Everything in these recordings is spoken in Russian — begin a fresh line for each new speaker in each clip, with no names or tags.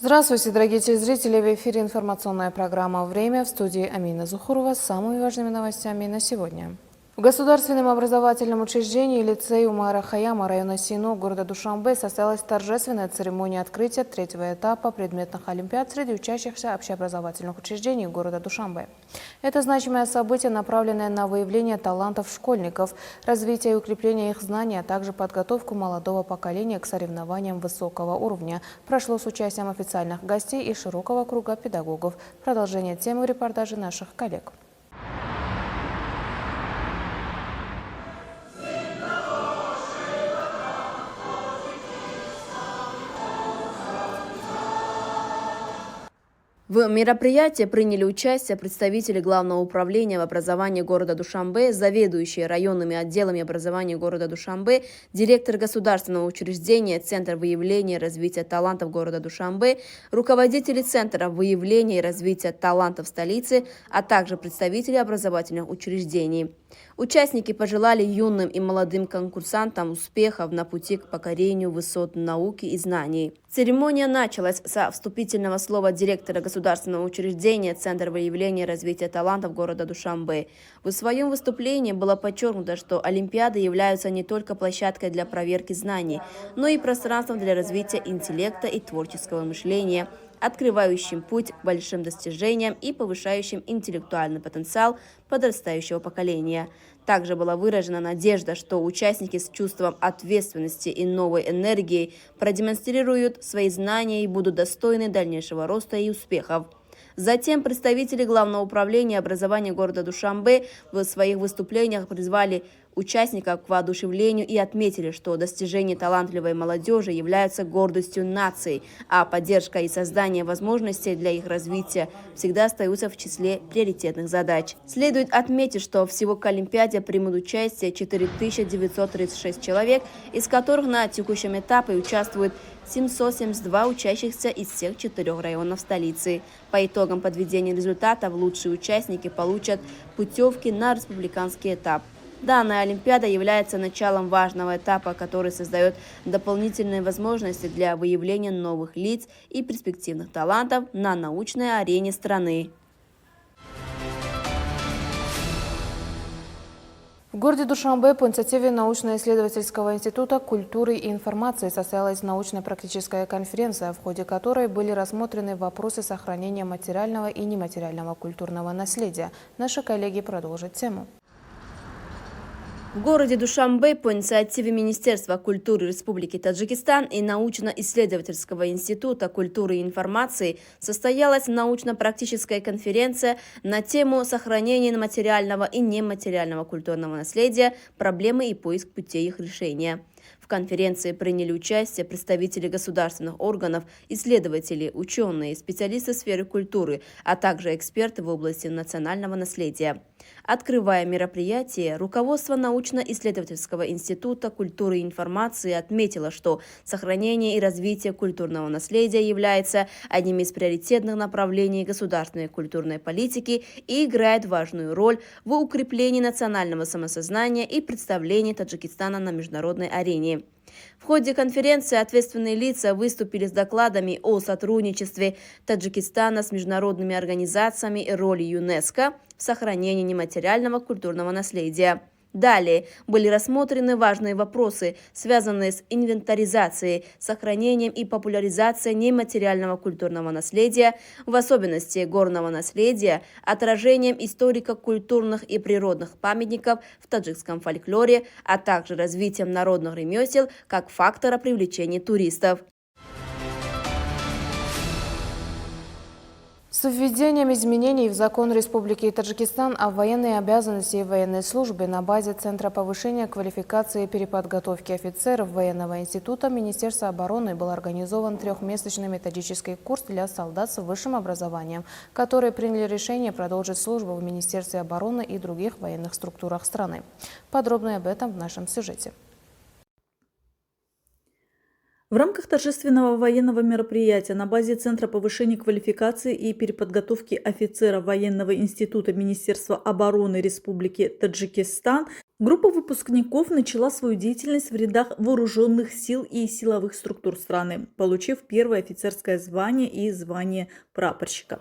Здравствуйте, дорогие телезрители! В эфире информационная программа «Время», в студии Амина Зухурова с самыми важными новостями на сегодня. В государственном образовательном учреждении лицея Умара Хаяма района Сино города Душанбе состоялась торжественная церемония открытия третьего этапа предметных олимпиад среди учащихся общеобразовательных учреждений города Душанбе. Это значимое событие, направленное на выявление талантов школьников, развитие и укрепление их знаний, а также подготовку молодого поколения к соревнованиям высокого уровня, прошло с участием официальных гостей и широкого круга педагогов. Продолжение темы в репортаже наших коллег.
В мероприятии приняли участие представители Главного управления в образовании города Душанбе, заведующие районными отделами образования города Душанбе, директор государственного учреждения Центр выявления и развития талантов города Душанбе, руководители Центра выявления и развития талантов столицы, а также представители образовательных учреждений. Участники пожелали юным и молодым конкурсантам успехов на пути к покорению высот науки и знаний. Церемония началась со вступительного слова директора государственного учреждения Центр выявления и развития талантов города Душанбе. В своем выступлении было подчеркнуто, что Олимпиады являются не только площадкой для проверки знаний, но и пространством для развития интеллекта и творческого мышления, открывающим путь к большим достижениям и повышающим интеллектуальный потенциал подрастающего поколения. Также была выражена надежда, что участники с чувством ответственности и новой энергией продемонстрируют свои знания и будут достойны дальнейшего роста и успехов. Затем представители Главного управления образования города Душанбе в своих выступлениях призвали участников к воодушевлению и отметили, что достижения талантливой молодежи являются гордостью нации, а поддержка и создание возможностей для их развития всегда остаются в числе приоритетных задач. Следует отметить, что всего к Олимпиаде примут участие 4936 человек, из которых на текущем этапе участвуют 772 учащихся из всех 4 районов столицы. По итогам подведения результатов лучшие участники получат путевки на республиканский этап. Данная Олимпиада является началом важного этапа, который создает дополнительные возможности для выявления новых лиц и перспективных талантов на научной арене страны.
В городе Душанбе по инициативе научно-исследовательского института культуры и информации состоялась научно-практическая конференция, в ходе которой были рассмотрены вопросы сохранения материального и нематериального культурного наследия. Наши коллеги продолжат тему.
В городе Душанбе по инициативе Министерства культуры Республики Таджикистан и научно-исследовательского института культуры и информации состоялась научно-практическая конференция на тему сохранения материального и нематериального культурного наследия, проблемы и поиск путей их решения. В конференции приняли участие представители государственных органов, исследователи, ученые, специалисты сферы культуры, а также эксперты в области национального наследия. Открывая мероприятие, руководство научно-исследовательского института культуры и информации отметило, что сохранение и развитие культурного наследия является одним из приоритетных направлений государственной культурной политики и играет важную роль в укреплении национального самосознания и представлении Таджикистана на международной арене. В ходе конференции ответственные лица выступили с докладами о сотрудничестве Таджикистана с международными организациями и роли ЮНЕСКО в сохранении нематериального культурного наследия. Далее были рассмотрены важные вопросы, связанные с инвентаризацией, сохранением и популяризацией нематериального культурного наследия, в особенности горного наследия, отражением историко-культурных и природных памятников в таджикском фольклоре, а также развитием народных ремесел как фактора привлечения туристов.
С введением изменений в закон Республики Таджикистан о военной обязанности и военной службе на базе Центра повышения квалификации и переподготовки офицеров военного института Министерства обороны был организован трехмесячный методический курс для солдат с высшим образованием, которые приняли решение продолжить службу в Министерстве обороны и других военных структурах страны. Подробнее об этом в нашем сюжете.
В рамках торжественного военного мероприятия на базе Центра повышения квалификации и переподготовки офицеров Военного института Министерства обороны Республики Таджикистан группа выпускников начала свою деятельность в рядах вооруженных сил и силовых структур страны, получив первое офицерское звание и звание прапорщика.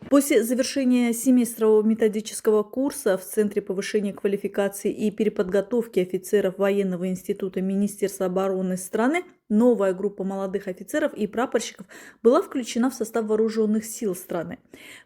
После завершения семестрового методического курса в Центре повышения квалификации и переподготовки офицеров Военного института Министерства обороны страны новая группа молодых офицеров и прапорщиков была включена в состав вооруженных сил страны.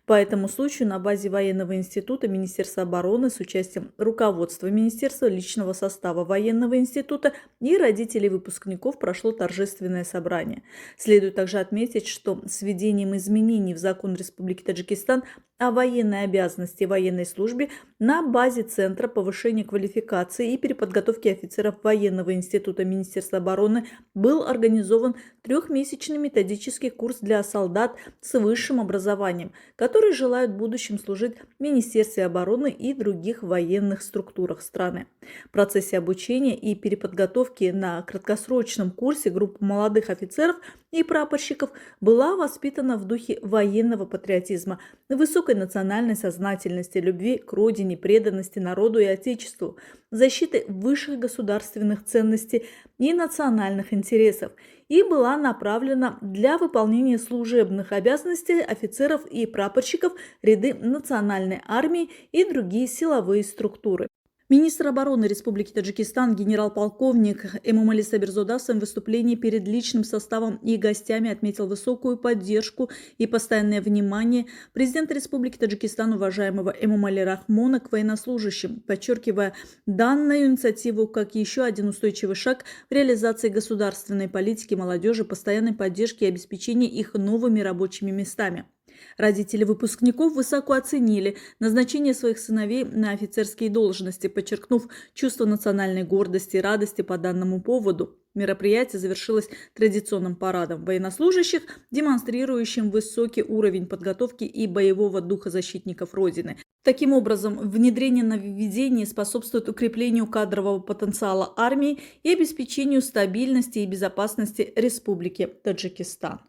По этому случаю на базе Военного института Министерства обороны с участием руководства Министерства, личного состава Военного института и родителей выпускников прошло торжественное собрание. Следует также отметить, что с введением изменений в закон Республики Таджикистан о военной обязанности и военной службе на базе Центра повышения квалификации и переподготовки офицеров Военного института Министерства обороны был организован трехмесячный методический курс для солдат с высшим образованием, которые желают в будущем служить в Министерстве обороны и других военных структурах страны. В процессе обучения и переподготовки на краткосрочном курсе группа молодых офицеров и прапорщиков была воспитана в духе военного патриотизма, высокой национальной сознательности, любви к родине, преданности народу и отечеству, защиты высших государственных ценностей и национальных интересов и была направлена для выполнения служебных обязанностей офицеров и прапорщиков ряды национальной армии и другие силовые структуры. Министр обороны Республики Таджикистан генерал-полковник Эмомали Сабирзода в своем выступлении перед личным составом и гостями отметил высокую поддержку и постоянное внимание президента Республики Таджикистан уважаемого Эмомали Рахмона к военнослужащим, подчеркивая данную инициативу как еще один устойчивый шаг в реализации государственной политики молодежи, постоянной поддержки и обеспечения их новыми рабочими местами. Родители выпускников высоко оценили назначение своих сыновей на офицерские должности, подчеркнув чувство национальной гордости и радости по данному поводу. Мероприятие завершилось традиционным парадом военнослужащих, демонстрирующим высокий уровень подготовки и боевого духа защитников Родины. Таким образом, внедрение нововведений способствует укреплению кадрового потенциала армии и обеспечению стабильности и безопасности Республики Таджикистан.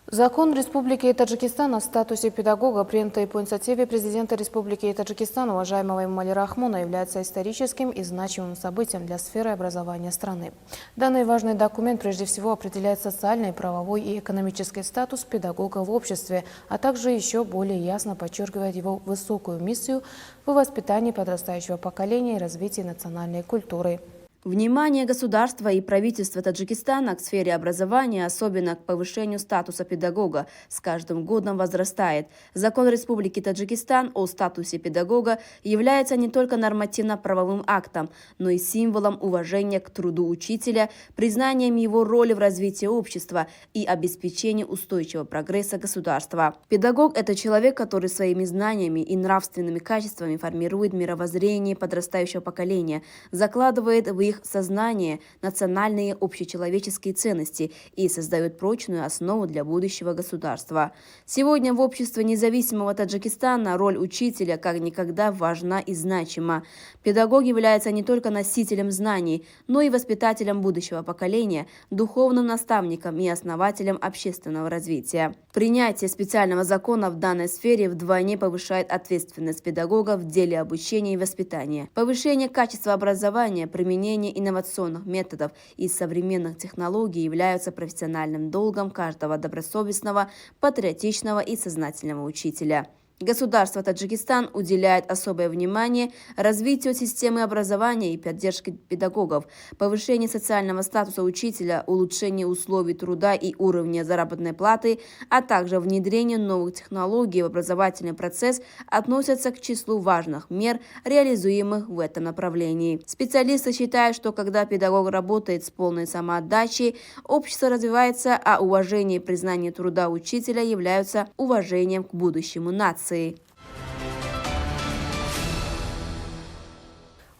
Закон Республики Таджикистан о статусе педагога, принятый по инициативе президента Республики Таджикистан, уважаемого Эмомали Рахмона, является историческим и значимым событием для сферы образования страны. Данный важный документ прежде всего определяет социальный, правовой и экономический статус педагога в обществе, а также еще более ясно подчеркивает его высокую миссию в воспитании подрастающего поколения и развитии национальной культуры.
Внимание государства и правительства Таджикистана к сфере образования, особенно к повышению статуса педагога, с каждым годом возрастает. Закон Республики Таджикистан о статусе педагога является не только нормативно-правовым актом, но и символом уважения к труду учителя, признанием его роли в развитии общества и обеспечении устойчивого прогресса государства. Педагог – это человек, который своими знаниями и нравственными качествами формирует мировоззрение подрастающего поколения, закладывает в их сознание национальные общечеловеческие ценности и создает прочную основу для будущего государства. Сегодня в обществе независимого Таджикистана роль учителя как никогда важна и значима. Педагог является не только носителем знаний, но и воспитателем будущего поколения, духовным наставником и основателем общественного развития. Принятие специального закона в данной сфере вдвойне повышает ответственность педагога в деле обучения и воспитания. Повышение качества образования, применение инновационных методов и современных технологий являются профессиональным долгом каждого добросовестного, патриотичного и сознательного учителя. Государство Таджикистан уделяет особое внимание развитию системы образования и поддержке педагогов, повышению социального статуса учителя, улучшению условий труда и уровня заработной платы, а также внедрению новых технологий в образовательный процесс относятся к числу важных мер, реализуемых в этом направлении. Специалисты считают, что когда педагог работает с полной самоотдачей, общество развивается, а уважение и признание труда учителя являются уважением к будущему нации.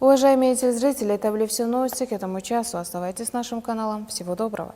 Уважаемые телезрители, это были все новости к этому часу. Оставайтесь с нашим каналом. Всего доброго.